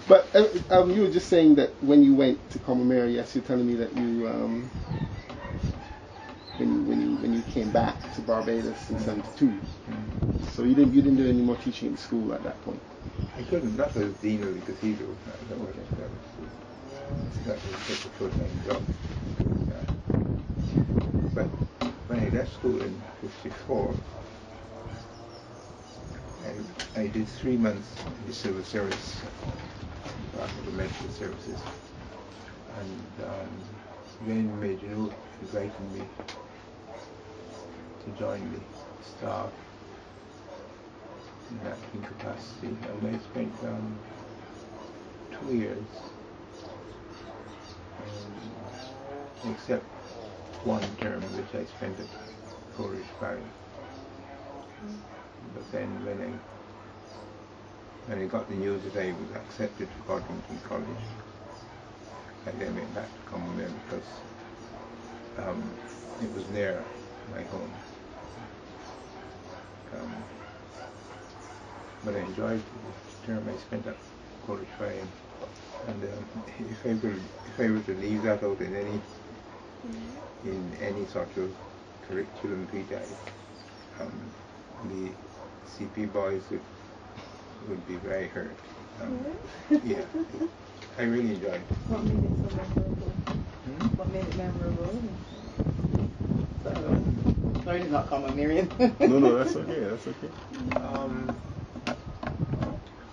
But you were just saying that when you went to Combermere, yes, you're telling me that you when you came back to Barbados in '72, so you didn't do any more teaching in school at that point. I couldn't. Not as dean of the cathedral. That was just a full-time job. But when I left school in '54, I did 3 months in the civil service, Department of Medical Services, and then Major Note invited me to join the staff in that capacity, and I spent 2 years, except one term which I spent at Parish. But then when I got the news that I was accepted to Ordination College, I then went back to Combermere because it was near my home. But I enjoyed the term I spent at College Fire, and if I were to leave that out in any sort of curriculum vitae, the CP boys would be very hurt. Yeah, I really enjoyed it. What made it so memorable? What made it memorable? Sorry, it's not Combermerian. No, that's okay. That's okay.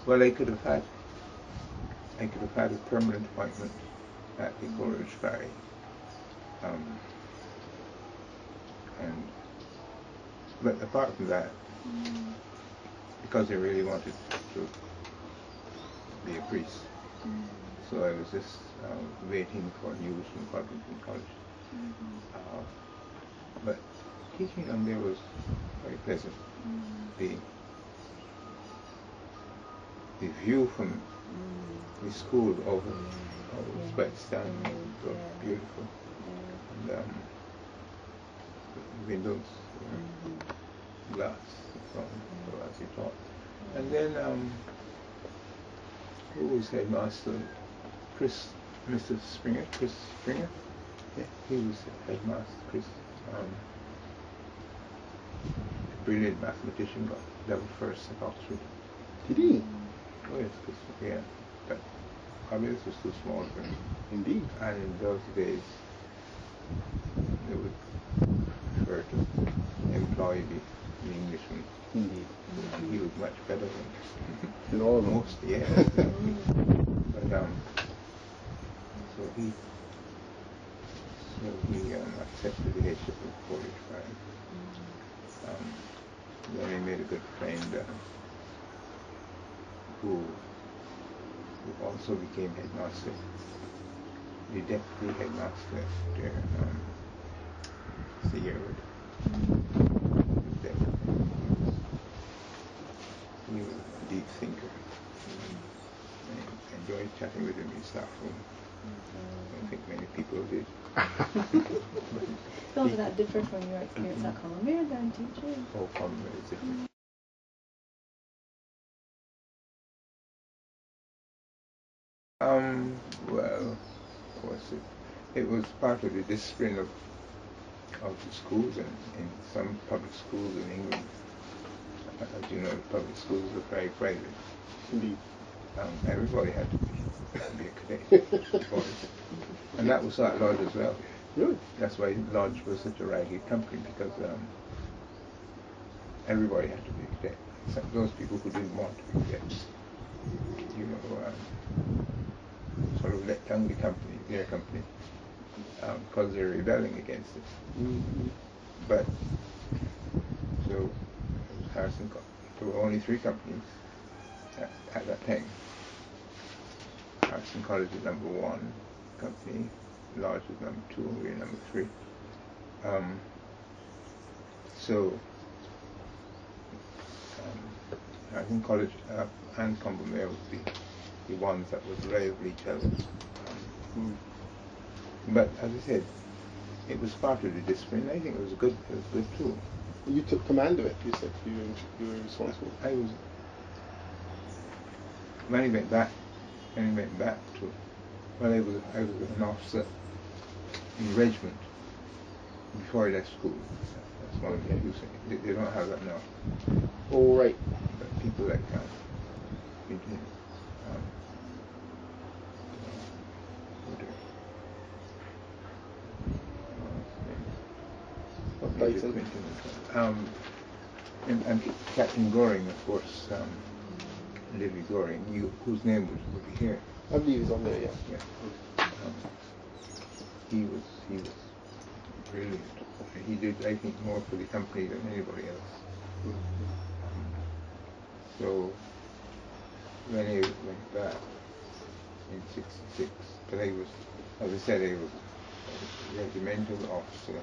Well, I could have had a permanent appointment at the College Ferry, but apart from that, because I really wanted to be a priest, so I was just waiting for news from Ordination College. But teaching on there was very pleasant. The view from the school over quite stunning, it was beautiful, and the windows were glass, so as he taught. And then who was headmaster? Chris Springer. Yeah, he was headmaster. Chris, a brilliant mathematician, got level first at Oxford. Did he? Oh yes, yeah. But Barbados was too small for him. Indeed. And in those days, they would prefer to employ the Englishman. Indeed. And he was much better Than all of them. most, yeah. But so he accepted the headship of College Fire. Then he made a good friend who also became headmaster, the deputy headmaster after Sierwood. He was a deep thinker. I enjoyed chatting with him in staff room. I don't think many people did. How did that differ from your experience at Combermere then, teaching? Oh, Combermere is different. Well, of course, it was part of the discipline of the schools, and in some public schools in England, as you know, the public schools are very private. Indeed. Everybody had to be a cadet, boys. And that was at Lodge as well. Really? That's why Lodge was such a ragged company, because everybody had to be a cadet. Except those people who didn't want to be cadets, sort of let down the company, their company, because they're rebelling against it. But so Harrison, there were only 3 companies at that time. Harrison College was number 1 company, Lodge was number 2, and we were number 3. Harrison College and Combermere would be the ones that would rival each other. But as I said, it was part of the discipline. I think it was good too. You took command of it. You said you were responsible. When I went back and I went back to, well, I was an officer in regiment before I left school. That's one of the things. They don't have that now. All right. But people like and Captain Goring, of course, Livy Goring, whose name would be here. I believe he's on there, yeah. He was brilliant. He did, I think, more for the company than anybody else. So when I went back in '66, but I was, as I said, I was a regimental officer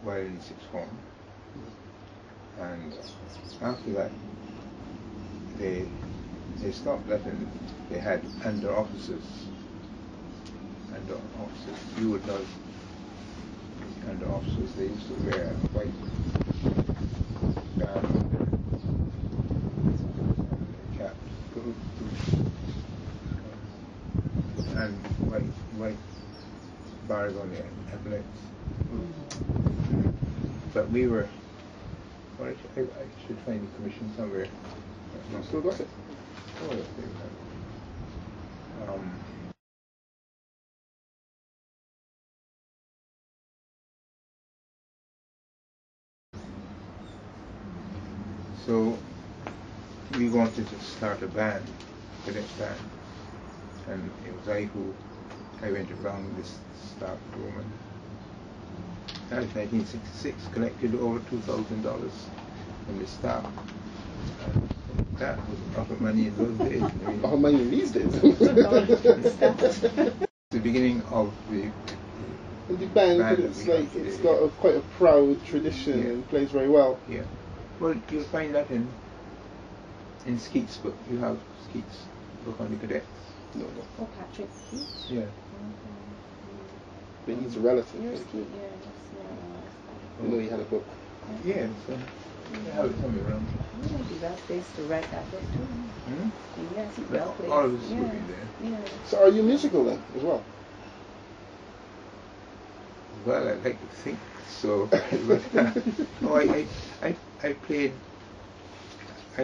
while in sixth form, and after that they stopped that, and they had under officers. You would know under officers, they used to wear white band on their caps, and white bars on their epaulets. But we were, well, I should find the commission somewhere. You still got it? Oh, yes, they have. So we wanted to start a band, cadet band, and it was I went around this staff room, and that was 1966, collected over $2,000 from the staff. And that was a lot of money in those days. A lot of money in these days. The beginning of the band, it's got quite a proud tradition and plays very well. Yeah. Well, you'll find that in Skeet's book. You have Skeet's book on the cadets. No. Oh, Patrick Skeet? Yeah. But he's a relative. You're Skeet, yeah. You know he had a book. Yeah, so I have it somewhere around. Maybe that's based to write that book too. Yes, he's well placed. All of this would be there. Yeah. So are you musical then, as well? Well, I like to think so. But, no, I played. I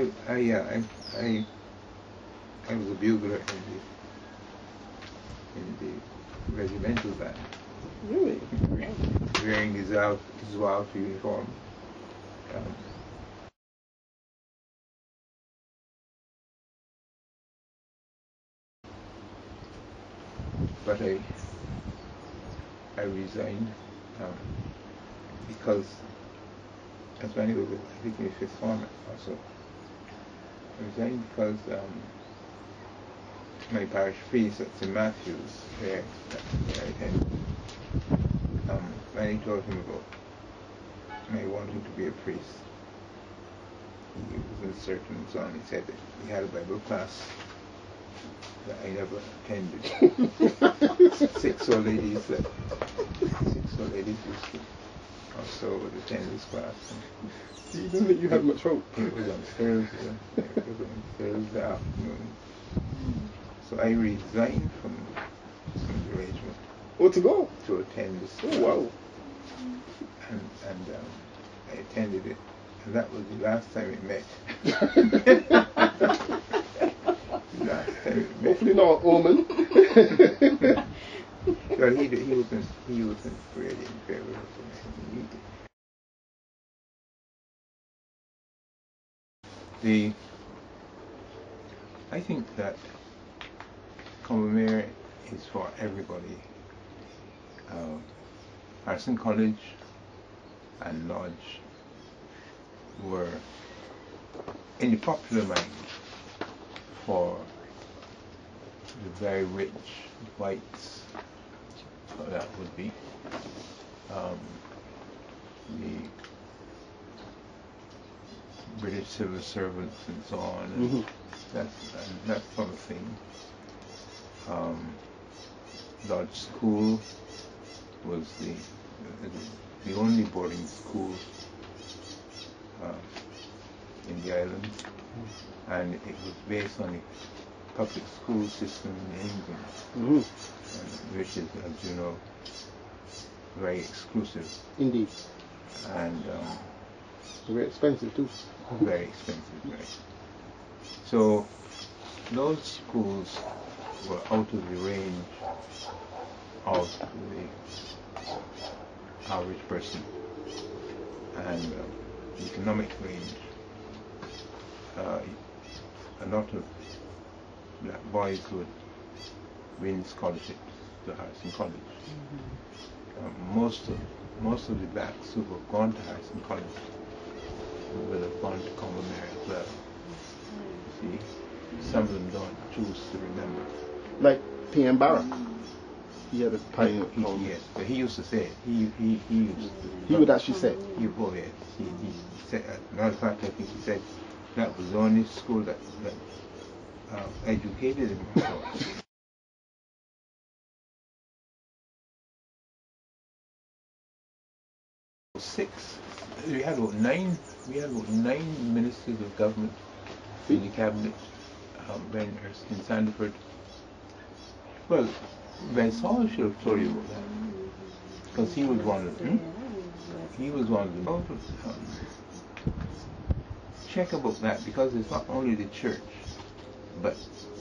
was a bugler in the regimental band. Really? Wearing his out uniform. But I resigned because that's when I was, I think, in fifth form also. I resigned because my parish priest at St. Matthew's, where I attended, when I told him about my wanting to be a priest, he was uncertain and so on. He said that he had a Bible class that I never attended. Six old ladies used to also would attend this class. You didn't think you had much hope? It was on Thursday. Afternoon. So I resigned from the regiment. Or to go? To attend this class. Oh, wow. And I attended it, and that was the last time we met. Hopefully not omen. Well, he wasn't really in favor of it. I think that Combermere is for everybody. Harrison College and Lodge were in the popular mind for the very rich whites, that would be the British civil servants and so on, and that sort of thing. Lodge School was only boarding school in the island. and it was based on the public school system in England, which is, as you know, very exclusive. Indeed. And very expensive too. Very expensive, right? So those schools were out of the range of the average person, and economic range. A lot of black boys would win scholarships to Harrison College. Most of the blacks who have gone to Harrison College will have gone to Combermere as well. See, some of them don't choose to remember. Like P.M. Barra. He had a pioneer. Yes, but he used to say it. He used to. He would actually say it. He said, as a matter of fact, I think he said that was the only school that educated him. We had about nine ministers of government in the cabinet. Ben Erskine Sandiford. Well, Ben Saul should have told you about that, because he was one of them. He was one of them. Check about that, because it's not only the church, but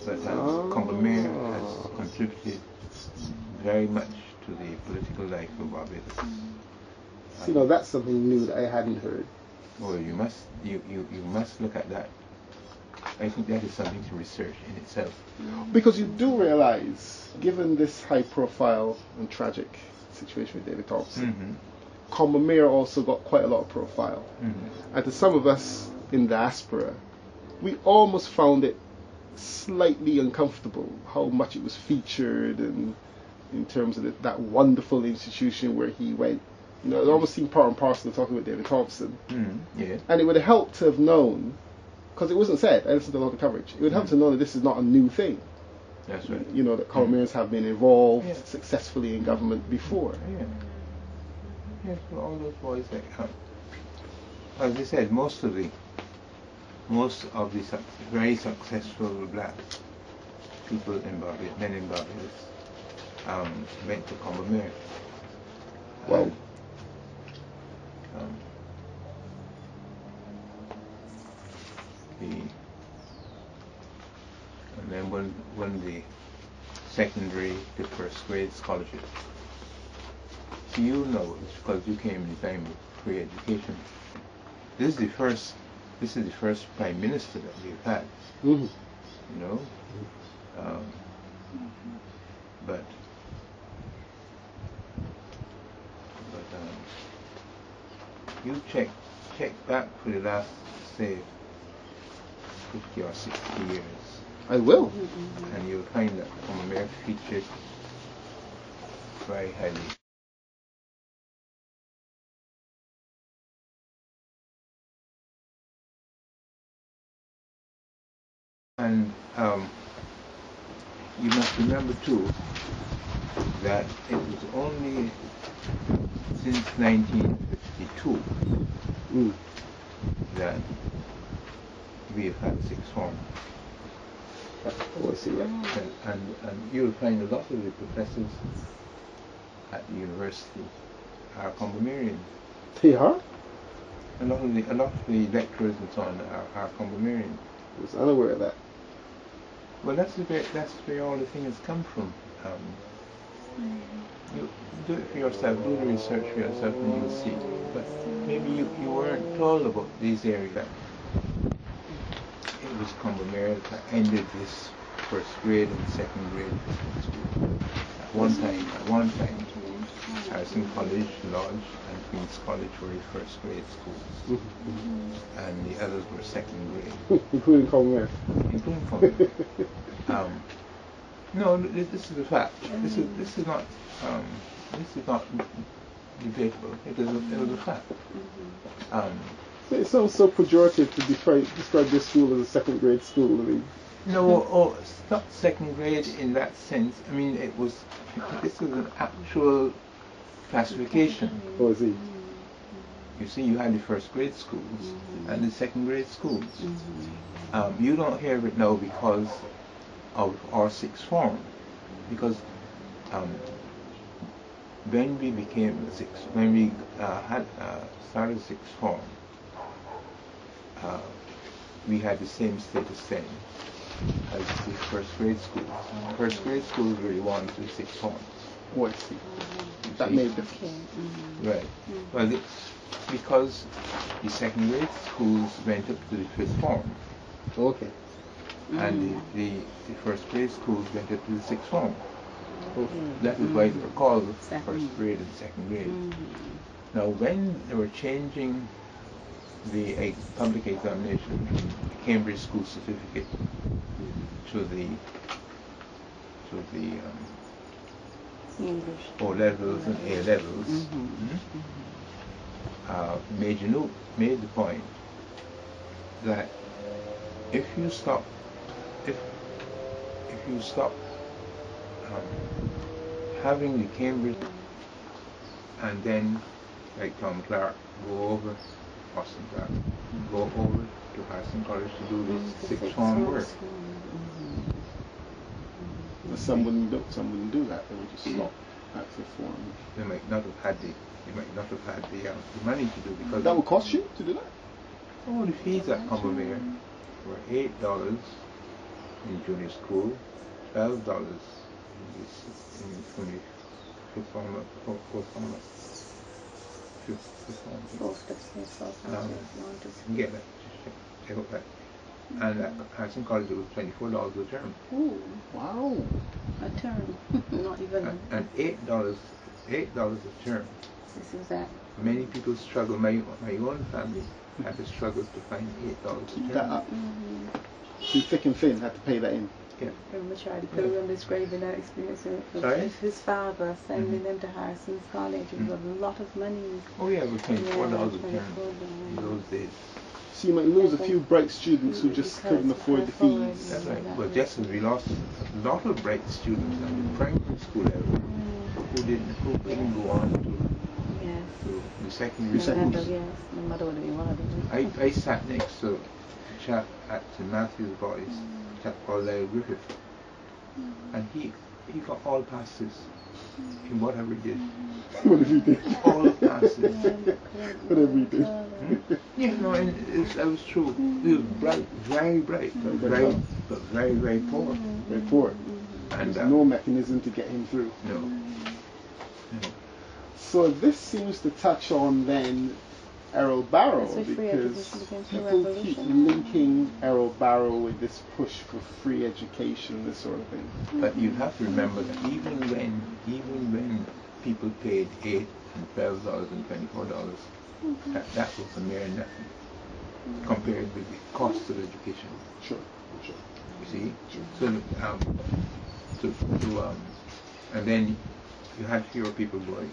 Combermere has contributed very much to the political life of Barbados. You know, that's something new that I hadn't heard. Well, you must look at that. I think that is something to research in itself. Because you do realize, given this high-profile and tragic situation with David Thompson, Combermere also got quite a lot of profile. And to some of us in diaspora, we almost found it slightly uncomfortable how much it was featured, and in terms of that wonderful institution where he went. You know, it almost seemed part and parcel of talking with David Thompson. Yeah. And it would have helped to have known, because it wasn't said, I listened to a lot of coverage, it would help to know that this is not a new thing. That's right. You know, that Combermerians have been involved successfully in government before. Yeah. Yes, well, all those boys that come. As I said, most of the very successful black people in Barbados, men in Barbados, went to Combermere. Well, and then when the secondary to first grade scholarship. So you know, it's because you came in the time of free education. This is the first prime minister that we've had. You know, but you check back for the last, say, 50 or 60 years. I will. And you'll find that Combermere featured very highly. And you must remember too that it was only since 1952 that we have had a sixth form. Oh, I see, right. And you'll find a lot of the professors at the university are Combermerians. They are? A lot of the lecturers and so on are Combermerians. I was unaware of that. Well, that's where all the thing has come from. You do it for yourself, do the research for yourself, and you'll see. But maybe you weren't told about these areas. It was Combermere that ended this first grade and second grade school. At one time, Harrison College, Lodge, and Queen's College were the first grade schools, and the others were second grade, including Combermere. No, this is a fact. This is not debatable. It was a fact. It sounds so pejorative to describe this school as a second grade school. No, it's not second grade in that sense. I mean, this is an actual classification. Oh, I see. You see, you had the first grade schools and the second grade schools. You don't hear of it now because of our sixth form, because when we had started sixth form, we had the same status then as the first grade schools. First grade schools really wanted to sixth form. Oh, I see. That made a difference. Right. Well, because the second grade schools went up to the fifth form. Okay. And the first grade schools went up to the sixth form. That is why they were called first grade and second grade. Now, when they were changing the public examination, the Cambridge School Certificate, to the English. O levels and A levels, made the point that if you stop having the Cambridge and then, like Tom Clark, Austin Clark, go over to Harrison College to do this sixth form work. Some wouldn't do that. They would just stop at fifth form. They might not have had the money to do, because that would cost you to do that. Oh, the fees at Combermere were $8 in junior school, $12 in fifth form. Get that. Check out that. And at Harrison College it was $24 a term. Ooh, wow! A term, not even. And $8 a term. This is that. Many people struggle. My own family had to struggle to find $8 a term. Through thick and thin, had to pay that in. I remember Charlie Pilgrim describing that experience with his father sending them to Harrison's College. It was a lot of money. Oh yeah, it was $24 a term in those days. So you might lose a few bright students who just couldn't afford the fees. That's right. Well, just as we lost a lot of bright students at the primary school level who couldn't go on to the secondary schools. I sat next to a chap at St. Matthew's Boys, a chap called Larry Griffith, and he got all passes in whatever he did. Whatever he did. All passes. Whatever he did. Yeah, no, and that was true. He was bright, very bright, but very, very poor. Very poor. And there's no mechanism to get him through. No. So this seems to touch on then Errol Barrow, because people keep linking Errol Barrow with this push for free education, this sort of thing. But you have to remember that even when people paid $8 and $12 and $24, that was a mere nothing compared with the cost of education. Sure. You see, and then you had fewer people going.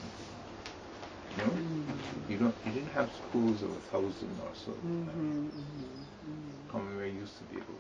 You know, you didn't have schools of 1,000 or so. Combermere used to be able